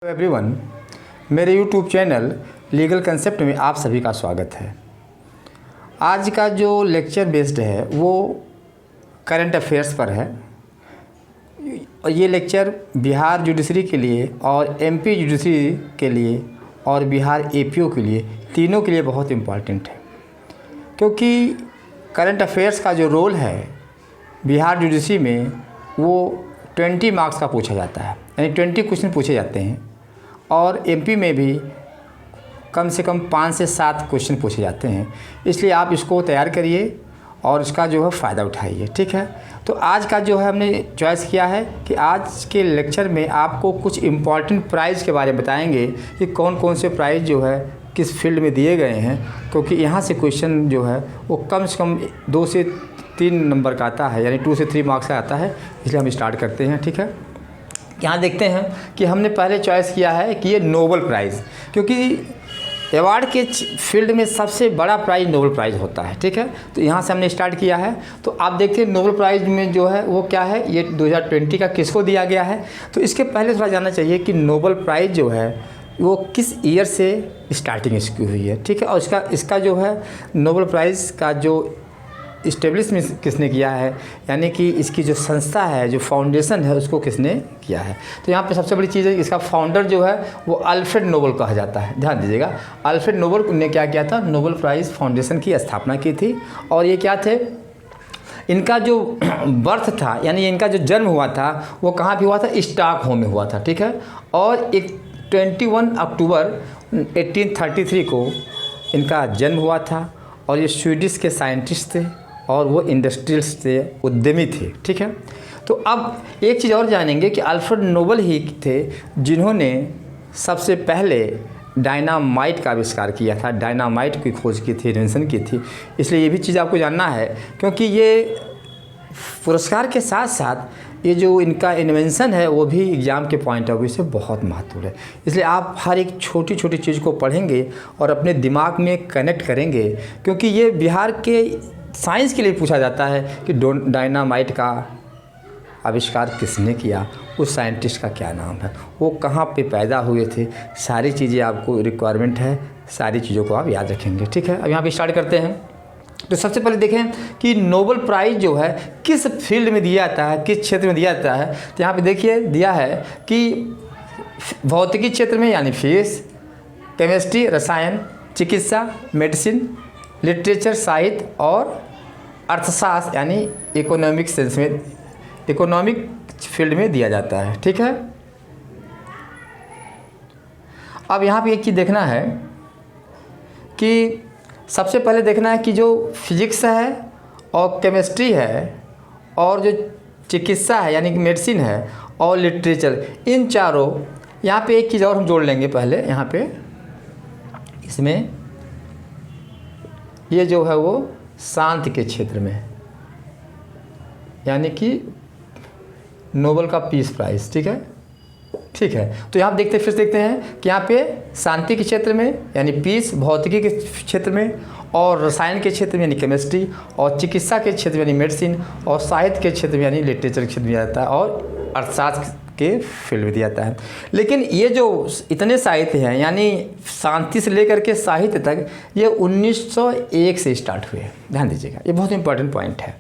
Everyone, मेरे YouTube channel legal concept में आप सभी का स्वागत है। आज का जो लेक्चर बेस्ड है वो करंट अफेयर्स पर है। ये लेक्चर बिहार जुडिशरी के लिए और एमपी जुडिशरी के लिए और बिहार एपीओ के लिए, तीनों के लिए बहुत इम्पॉर्टेंट है, क्योंकि करंट अफेयर्स का जो रोल है बिहार जुडिशरी में वो 20 मार्क्स का पूछा जाता है, यानी 20 क्वेश्चन पूछे जाते हैं। और एमपी में भी कम से कम 5 से 7 क्वेश्चन पूछे जाते हैं। इसलिए आप इसको तैयार करिए और इसका जो है फ़ायदा उठाइए, ठीक है। तो आज का जो है हमने चॉइस किया है कि आज के लेक्चर में आपको कुछ इम्पॉर्टेंट प्राइज़ के बारे में बताएंगे कि कौन कौन से प्राइज़ जो है किस फील्ड में दिए गए हैं, क्योंकि यहाँ से क्वेश्चन जो है वो कम से कम 2 से 3 नंबर का आता है, यानी 2 से 3 मार्क्स का आता है। इसलिए हम स्टार्ट करते हैं, ठीक है। यहाँ देखते हैं कि हमने पहले चॉइस किया है कि ये नोबेल प्राइज़, क्योंकि अवार्ड के फील्ड में सबसे बड़ा प्राइज़ नोबेल प्राइज़ होता है, ठीक है। तो यहाँ से हमने स्टार्ट किया है। तो आप देखते हैं नोबेल प्राइज़ में जो है वो क्या है, ये 2020 का किसको दिया गया है। तो इसके पहले थोड़ा जानना चाहिए कि नोबेल प्राइज़ जो है वो किस ईयर से स्टार्टिंग इसकी हुई है, ठीक है। और इसका जो है नोबेल प्राइज़ का जो इस्टेब्लिश किसने किया है, यानी कि इसकी जो संस्था है, जो फाउंडेशन है, उसको किसने किया है। तो यहाँ पे सबसे बड़ी चीज़ है, इसका फाउंडर जो है वो अल्फ्रेड नोबेल कहा जाता है। ध्यान दीजिएगा, अल्फ्रेड नोबेल ने क्या किया था, नोबेल प्राइज़ फाउंडेशन की स्थापना की थी। और ये क्या थे, इनका जो बर्थ था, यानी इनका जो जन्म हुआ था वो कहाँ पे हुआ था, स्टॉकहोम में हुआ था, ठीक है। और 21 अक्टूबर 1833 को इनका जन्म हुआ था। और ये स्वीडिश के साइंटिस्ट थे और वो इंडस्ट्रियल्स थे, उद्यमी थे, ठीक है। तो अब एक चीज़ और जानेंगे कि अल्फ्रेड नोबेल ही थे जिन्होंने सबसे पहले डायनामाइट का आविष्कार किया था, डायनामाइट की खोज की थी, इन्वेंशन की थी। इसलिए ये भी चीज़ आपको जानना है, क्योंकि ये पुरस्कार के साथ साथ ये जो इनका इन्वेंशन है वो भी एग्ज़ाम के पॉइंट ऑफ व्यू से बहुत महत्वपूर्ण है। इसलिए आप हर एक छोटी छोटी चीज़ को पढ़ेंगे और अपने दिमाग में कनेक्ट करेंगे, क्योंकि ये बिहार के साइंस के लिए पूछा जाता है कि डायनामाइट का आविष्कार किसने किया, उस साइंटिस्ट का क्या नाम है, वो कहाँ पे पैदा हुए थे। सारी चीज़ें आपको रिक्वायरमेंट है, सारी चीज़ों को आप याद रखेंगे, ठीक है। अब यहाँ पे स्टार्ट करते हैं। तो सबसे पहले देखें कि नोबेल प्राइज़ जो है किस फील्ड में दिया जाता है, किस क्षेत्र में दिया जाता है। तो यहाँ पे देखिए दिया है कि भौतिकी क्षेत्र में, यानी फिजिक्स, केमिस्ट्री, रसायन, चिकित्सा, मेडिसिन, लिटरेचर, साहित्य और अर्थशास्त्र, यानी इकोनॉमिक सेंस में, इकोनॉमिक फील्ड में दिया जाता है, ठीक है। अब यहाँ पे एक चीज़ देखना है कि सबसे पहले देखना है कि जो फिजिक्स है और केमिस्ट्री है और जो चिकित्सा है, यानी कि मेडिसिन है और लिटरेचर, इन चारों, यहाँ पे एक चीज़ और हम जोड़ लेंगे पहले। यहाँ पे इसमें ये जो है वो शांति के क्षेत्र में, यानी कि नोबेल का पीस प्राइज़, ठीक है, ठीक है। तो यहाँ देखते फिर देखते हैं कि यहाँ पे शांति के क्षेत्र में, यानी पीस, भौतिकी के क्षेत्र में, और रसायन के क्षेत्र में यानी केमिस्ट्री, और चिकित्सा के क्षेत्र में यानी मेडिसिन, और साहित्य के क्षेत्र में यानी लिटरेचर के क्षेत्र में जाता है, और अर्थशास्त्र के फील्ड में दिया जाता है। लेकिन ये जो इतने साहित्य हैं, यानी शांति से लेकर के साहित्य तक, ये 1901 से स्टार्ट हुए। ध्यान दीजिएगा, ये बहुत इंपॉर्टेंट पॉइंट है।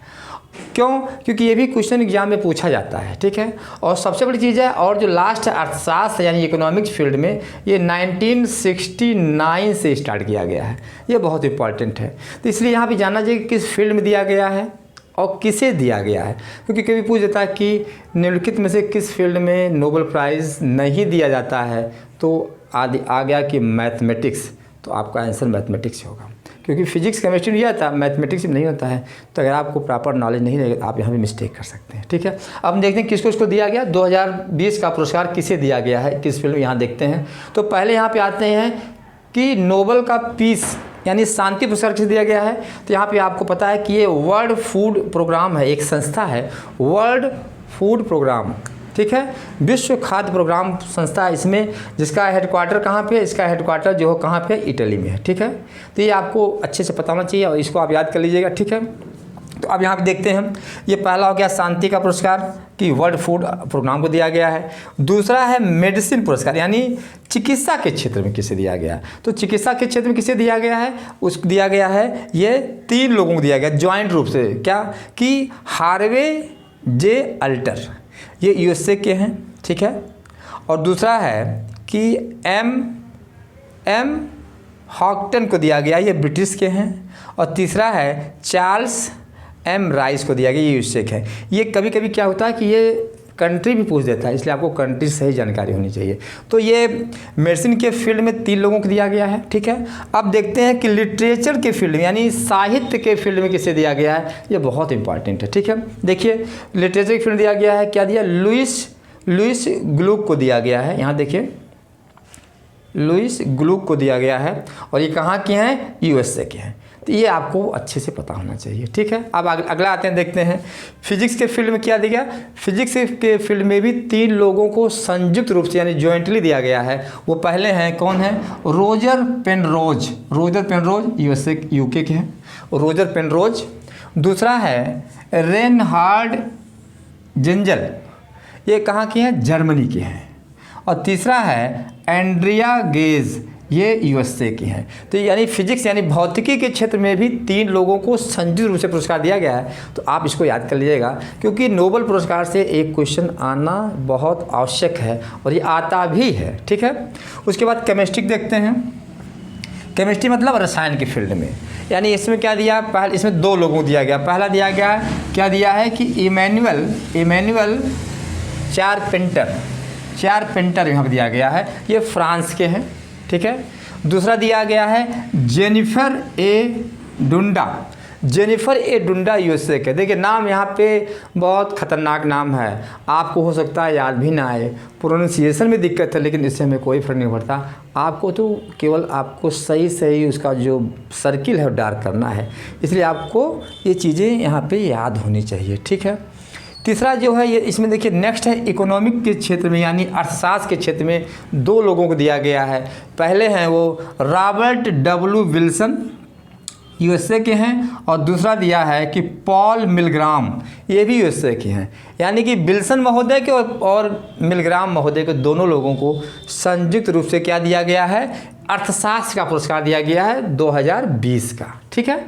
क्यों? क्योंकि ये भी क्वेश्चन एग्जाम में पूछा जाता है, ठीक है। और सबसे बड़ी चीज़ है, और जो लास्ट अर्थशास्त्र यानी इकोनॉमिक्स फील्ड में, ये 1969 से स्टार्ट किया गया है। ये बहुत इंपॉर्टेंट है। तो इसलिए यहाँ पे जानना चाहिए किस फील्ड में दिया गया है और किसे दिया गया है, क्योंकि कभी पूछ देता है कि निम्नलिखित में से किस फील्ड में नोबेल प्राइज़ नहीं दिया जाता है, तो आ गया कि मैथमेटिक्स, तो आपका आंसर मैथमेटिक्स होगा, क्योंकि फिजिक्स केमिस्ट्री दिया था, मैथमेटिक्स में नहीं होता है। तो अगर आपको प्रॉपर नॉलेज नहीं रहेगा आप यहाँ पे मिस्टेक कर सकते हैं, ठीक है। अब हम देखते हैं किसको इसको दिया गया, 2020 का पुरस्कार किसे दिया गया है, किस फील्ड में, यहाँ देखते हैं। तो पहले यहाँ पे आते हैं कि नोबेल का पीस यानी शांति पुरस्कार किसे दिया गया है। तो यहाँ पे आपको पता है कि ये वर्ल्ड फूड प्रोग्राम है, एक संस्था है, वर्ल्ड फूड प्रोग्राम, ठीक है, विश्व खाद्य प्रोग्राम संस्था है इसमें, जिसका हेडक्वार्टर कहाँ पे है, इसका हेडक्वार्टर जो है कहाँ पे है, इटली में है, ठीक है। तो ये आपको अच्छे से पता होना चाहिए और इसको आप याद कर लीजिएगा, ठीक है। तो अब यहाँ पे देखते हैं, ये पहला हो गया शांति का पुरस्कार कि वर्ल्ड फूड प्रोग्राम को दिया गया है। दूसरा है मेडिसिन पुरस्कार, यानी चिकित्सा के क्षेत्र में किसे दिया गया है। तो चिकित्सा के क्षेत्र में किसे दिया गया है, उसको दिया गया है, ये 3 लोगों को दिया गया ज्वाइंट रूप से, क्या कि हार्वे जे अल्टर, ये यूएसए के हैं, ठीक है। और दूसरा है कि एम हॉक्टन को दिया गया, ये ब्रिटिश के हैं। और तीसरा है चार्ल्स एम राइस को दिया गया, ये यूएसए के है। ये कभी कभी क्या होता है कि ये कंट्री भी पूछ देता है, इसलिए आपको कंट्री से ही जानकारी होनी चाहिए। तो ये मेडिसिन के फील्ड में 3 लोगों को दिया गया है, ठीक है। अब देखते हैं कि लिटरेचर के फील्ड में, यानी साहित्य के फील्ड में किसे दिया गया है, ये बहुत इंपॉर्टेंट है, ठीक है। देखिए लिटरेचर के फील्ड में दिया गया है, क्या दिया, लुइस ग्लुक को दिया गया है। यहाँ देखिए लुइस ग्लुक को दिया गया है, और ये कहाँ के हैं, यूएसए के हैं। तो ये आपको अच्छे से पता होना चाहिए, ठीक है। अब अगला आते हैं, देखते हैं फिजिक्स के फील्ड में क्या दिया गया। फिजिक्स के फील्ड में भी 3 लोगों को संयुक्त रूप से यानी जॉइंटली दिया गया है। वो पहले हैं, कौन है, रोजर पेनरोज यूएसए यूके के हैं, रोजर पेनरोज। दूसरा है रेनहार्ड जेंजल, ये कहाँ के हैं, जर्मनी के हैं। और तीसरा है एंड्रिया गेज, ये यूएसए के हैं। तो यानी फिजिक्स यानी भौतिकी के क्षेत्र में भी 3 लोगों को संयुक्त रूप से पुरस्कार दिया गया है। तो आप इसको याद कर लीजिएगा, क्योंकि नोबेल पुरस्कार से एक क्वेश्चन आना बहुत आवश्यक है, और ये आता भी है, ठीक है। उसके बाद केमिस्ट्री देखते हैं। केमिस्ट्री मतलब रसायन के फील्ड में, यानी इसमें क्या दिया, पहले इसमें 2 लोगों को दिया गया। पहला दिया गया, क्या दिया है कि इमैनुअल चारपेंटर यहाँ पर दिया गया है, ये फ्रांस के हैं, ठीक है। दूसरा दिया गया है जेनिफर ए डुंडा यूएसए के। देखिए नाम यहाँ पे बहुत ख़तरनाक नाम है, आपको हो सकता है याद भी ना आए, प्रोनाउंसिएशन में दिक्कत है, लेकिन इससे हमें कोई फ़र्क नहीं पड़ता। आपको तो केवल आपको सही उसका जो सर्किल है डार्क करना है, इसलिए आपको ये चीज़ें यहाँ पे याद होनी चाहिए, ठीक है। तीसरा जो है ये इसमें देखिए नेक्स्ट है इकोनॉमिक के क्षेत्र में, यानी अर्थशास्त्र के क्षेत्र में 2 लोगों को दिया गया है। पहले हैं वो रॉबर्ट डब्ल्यू विल्सन, यूएसए के हैं। और दूसरा दिया है कि पॉल मिलग्राम, ये भी यूएसए के हैं। यानी कि विल्सन महोदय के और मिलग्राम महोदय के दोनों लोगों को संयुक्त रूप से क्या दिया गया है, अर्थशास्त्र का पुरस्कार दिया गया है 2020 का, ठीक है।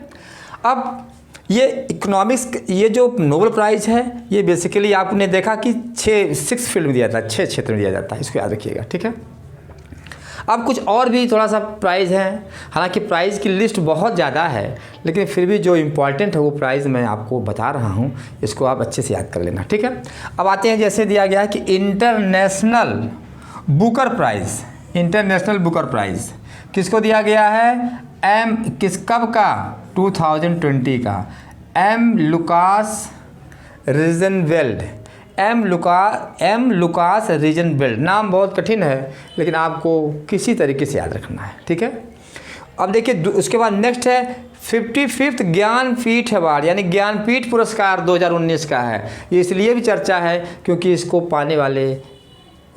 अब ये इकोनॉमिक्स, ये जो नोबेल प्राइज़ है, ये बेसिकली आपने देखा कि 6 फील्ड में दिया जाता है, 6 क्षेत्र में दिया जाता है, इसको याद रखिएगा, ठीक है। अब कुछ और भी थोड़ा सा प्राइज़ है, हालांकि प्राइज़ की लिस्ट बहुत ज़्यादा है, लेकिन फिर भी जो इम्पोर्टेंट है वो प्राइज़ मैं आपको बता रहा हूँ, इसको आप अच्छे से याद कर लेना, ठीक है। अब आते हैं, जैसे दिया गया है कि इंटरनेशनल बुकर प्राइज़ किसको दिया गया है, कब का, 2020 का, एम लुकास रीजनवेल्ड। नाम बहुत कठिन है, लेकिन आपको किसी तरीके से याद रखना है, ठीक है। अब देखिए उसके बाद नेक्स्ट है 55th ज्ञानपीठ अवार्ड, यानी ज्ञानपीठ पुरस्कार 2019 का है। ये इसलिए भी चर्चा है क्योंकि इसको पाने वाले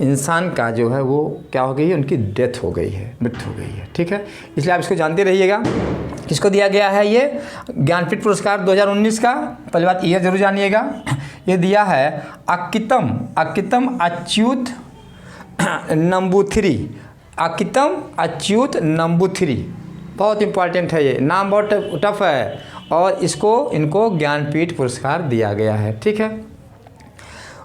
इंसान का जो है वो क्या हो गई है, उनकी मृत्यु हो गई है, ठीक है। इसलिए आप इसको जानते रहिएगा। किसको दिया गया है ये ज्ञानपीठ पुरस्कार 2019 का, पहली बात ईयर जरूर जानिएगा। ये दिया है अक्कितम अच्युत नंबूथिरी, बहुत इंपॉर्टेंट है, ये नाम बहुत टफ है, और इनको ज्ञानपीठ पुरस्कार दिया गया है, ठीक है।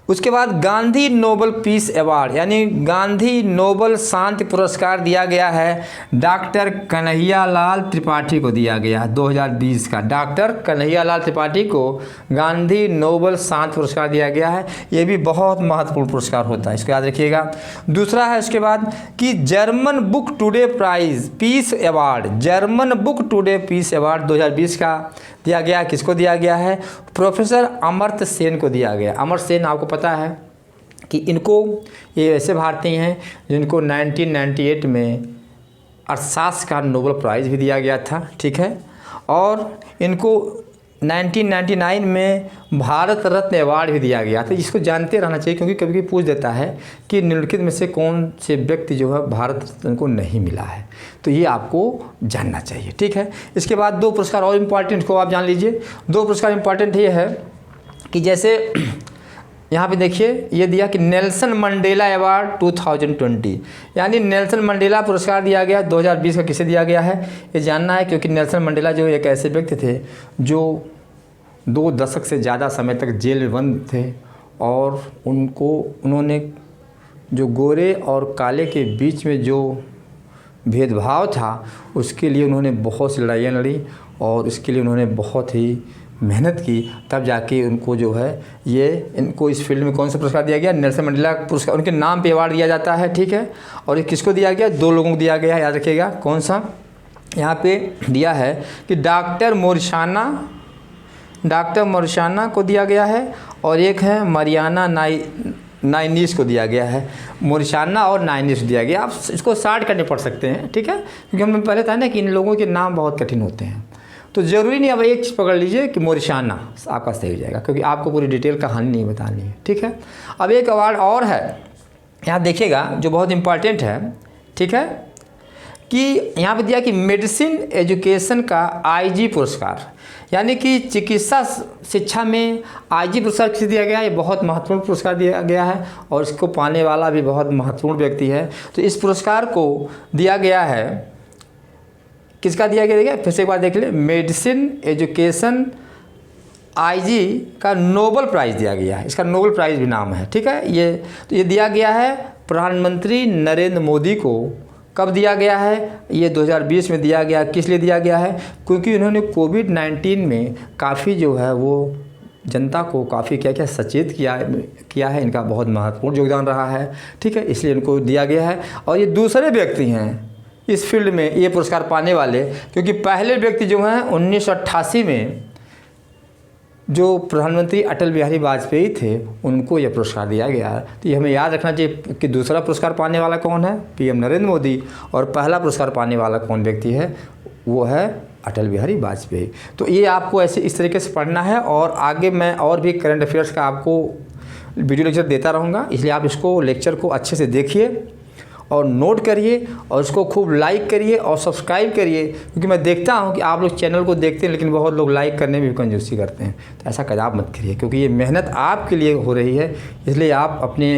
उसके बाद गांधी नोबल पीस अवार्ड, यानी गांधी नोबल शांति पुरस्कार दिया गया है डॉक्टर कन्हैयालाल त्रिपाठी को दिया गया है 2020 का। डॉक्टर कन्हैयालाल त्रिपाठी को गांधी नोबल शांति पुरस्कार दिया गया है। ये भी बहुत महत्वपूर्ण पुरस्कार होता है, इसको याद रखिएगा। दूसरा है उसके बाद कि German book today peace award 2020 का दिया गया। किसको दिया गया है, प्रोफेसर अमर्त्य सेन को दिया गया। अमर्त्य सेन आपको पता है कि ये ऐसे भारतीय हैं जिनको 1998 में अर्थशास्त्र का नोबेल प्राइज़ भी दिया गया था, ठीक है। और इनको 1999 में भारत रत्न अवार्ड भी दिया गया था। इसको जानते रहना चाहिए, क्योंकि कभी कभी पूछ देता है कि निम्नलिखित में से कौन से व्यक्ति जो है भारत रत्न को नहीं मिला है, तो ये आपको जानना चाहिए, ठीक है। इसके बाद 2 पुरस्कार और इम्पॉर्टेंट को आप जान लीजिए। 2 पुरस्कार इम्पॉर्टेंट ये है कि जैसे यहाँ पे देखिए ये दिया कि नेल्सन मंडेला अवार्ड 2020, यानी नेल्सन मंडेला पुरस्कार दिया गया 2020 का। किसे दिया गया है ये जानना है, क्योंकि नेल्सन मंडेला जो एक ऐसे व्यक्ति थे जो 2 दशक से ज़्यादा समय तक जेल में बंद थे, और उन्होंने जो गोरे और काले के बीच में जो भेदभाव था उसके लिए उन्होंने बहुत सी लड़ाइयाँ लड़ी, और इसके लिए उन्होंने बहुत ही मेहनत की, तब जाके उनको जो है इनको इस फील्ड में कौन सा पुरस्कार दिया गया, नेल्सन मंडेला पुरस्कार। उनके नाम पे अवार्ड दिया जाता है, ठीक है। और ये किसको दिया गया, 2 लोगों को दिया गया है, याद रखिएगा। कौन सा यहाँ पे दिया है कि डॉक्टर मोरिशाना को दिया गया है, और एक है मरियाना नाइनीस को दिया गया है। मोरिशाना और नाइनीस दिया गया। आप इसको शॉर्ट करने पड़ सकते हैं, ठीक है, क्योंकि हमने पहले था ना कि इन लोगों के नाम बहुत कठिन होते हैं, तो ज़रूरी नहीं। अब एक चीज़ पकड़ लीजिए कि मोरिशाना आपका सही हो जाएगा, क्योंकि आपको पूरी डिटेल कहानी नहीं बतानी है, ठीक है। अब एक अवार्ड और है, यहाँ देखिएगा, जो बहुत इम्पॉर्टेंट है, ठीक है, कि यहाँ पे दिया कि मेडिसिन एजुकेशन का आईजी पुरस्कार, यानी कि चिकित्सा शिक्षा में आईजी पुरस्कार किसे दिया गया है। ये बहुत महत्वपूर्ण पुरस्कार दिया गया है, और इसको पाने वाला भी बहुत महत्वपूर्ण व्यक्ति है। तो इस पुरस्कार को दिया गया है, किसका दिया गया, देखिए फिर से एक बार देख ले, मेडिसिन एजुकेशन आईजी का नोबेल प्राइज़ दिया गया है। इसका नोबेल प्राइज़ भी नाम है, ठीक है। ये दिया गया है प्रधानमंत्री नरेंद्र मोदी को। कब दिया गया है, ये 2020 में दिया गया। किस लिए दिया गया है, क्योंकि उन्होंने कोविड-19 में काफ़ी जो है वो जनता को काफ़ी क्या सचेत किया है। इनका बहुत महत्वपूर्ण योगदान रहा है, ठीक है, इसलिए इनको दिया गया है। और ये दूसरे व्यक्ति हैं इस फील्ड में ये पुरस्कार पाने वाले, क्योंकि पहले व्यक्ति जो हैं 1988 में जो प्रधानमंत्री अटल बिहारी वाजपेयी थे, उनको यह पुरस्कार दिया गया है। तो ये हमें याद रखना चाहिए कि दूसरा पुरस्कार पाने वाला कौन है, पीएम नरेंद्र मोदी, और पहला पुरस्कार पाने वाला कौन व्यक्ति है, वो है अटल बिहारी वाजपेयी। तो ये आपको ऐसे इस तरीके से पढ़ना है, और आगे मैं और भी करंट अफेयर्स का आपको वीडियो लेक्चर देता रहूँगा, इसलिए आप इसको लेक्चर को अच्छे से देखिए और नोट करिए, और इसको खूब लाइक करिए और सब्सक्राइब करिए, क्योंकि मैं देखता हूं कि आप लोग चैनल को देखते हैं लेकिन बहुत लोग लाइक करने में भी कंजूसी करते हैं। तो ऐसा कदाप मत करिए, क्योंकि ये मेहनत आपके लिए हो रही है, इसलिए आप अपने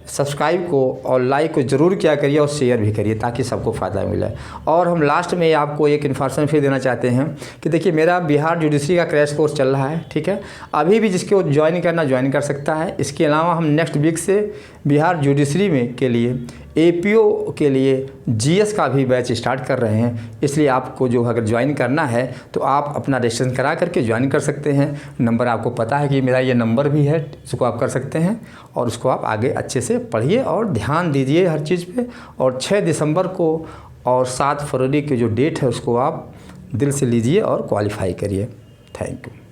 सब्सक्राइब को और लाइक को ज़रूर किया करिए, और शेयर भी करिए, ताकि सबको फ़ायदा मिले। और हम लास्ट में आपको एक इन्फॉर्मेशन फिर देना चाहते हैं कि देखिए, मेरा बिहार जुडिशरी का क्रैश कोर्स चल रहा है, ठीक है। अभी भी जिसको ज्वाइन करना ज्वाइन कर सकता है। इसके अलावा हम नेक्स्ट वीक से बिहार जुडिशरी में के लिए एपीओ के लिए जीएस का भी बैच स्टार्ट कर रहे हैं, इसलिए आपको जो अगर ज्वाइन करना है तो आप अपना रजिस्ट्रेशन करा करके ज्वाइन कर सकते हैं। नंबर आपको पता है कि मेरा ये नंबर भी है, इसको आप कर सकते हैं, और उसको आप आगे अच्छे से पढ़िए और ध्यान दीजिए हर चीज़ पे। और 6 दिसंबर को और 7 फरवरी की जो डेट है उसको आप दिल से लीजिए और क्वालिफाई करिए। Thank you.